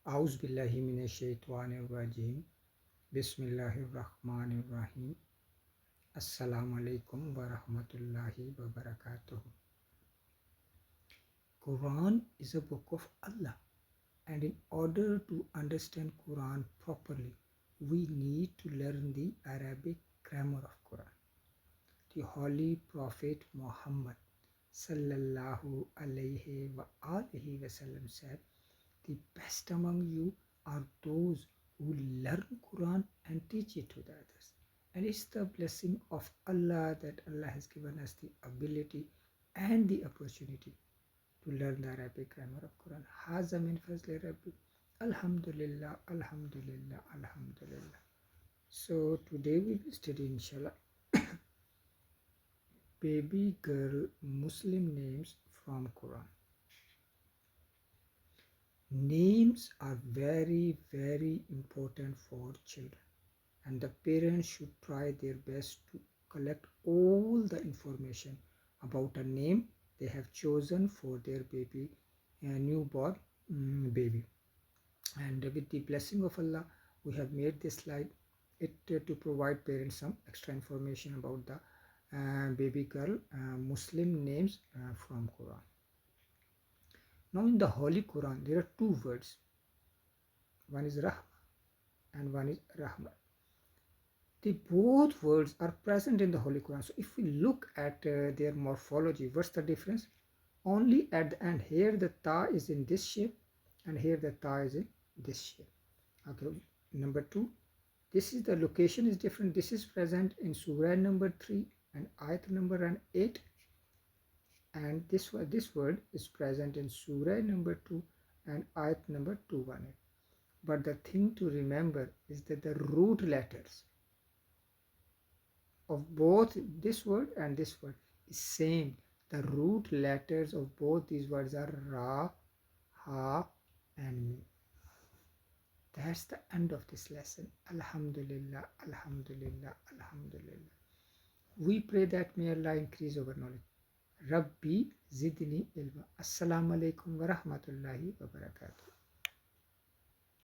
A'udhu billahi minash shaitanir rajim. Bismillahir rahmanir rahim. Assalamu alaikum wa rahmatullahi wa barakatuh. Quran is a book of Allah, and in order to understand Quran properly, we need to learn the Arabic grammar of Quran. The Holy Prophet Muhammad sallallahu alaihi wa alihi wasallam said, "The best among you are those who learn Quran and teach it to the others." And it's the blessing of Allah that Allah has given us the ability and the opportunity to learn the Arabic grammar of Quran. Haza min fazli Rabbi. Alhamdulillah, Alhamdulillah, Alhamdulillah. So today we will study inshallah baby girl Muslim names from Quran. Names are very, very important for children, and the parents should try their best to collect all the information about a name they have chosen for their baby, a newborn baby. And with the blessing of Allah, we have made this slide to provide parents some extra information about the baby girl Muslim names from Quran. Now in the Holy Quran, there are two words. One is Rahma and one is Rahmat. The both words are present in the Holy Quran. So if we look at their morphology, what's the difference? Only at the end. Here the ta is in this shape and here the ta is in this shape. Okay, number 2. This is the location is different. This is present in Surah number 3 and ayat number 8. And this word is present in Surah number 2 and ayat number 218. But the thing to remember is that the root letters of both this word and this word is same. The root letters of both these words are Ra, Ha and Mim. That's the end of this lesson. Alhamdulillah, Alhamdulillah, Alhamdulillah. We pray that may Allah increase our knowledge. Rabbi zidni ilma. Assalamu alaikum wa rahmatullahi wa barakatuh.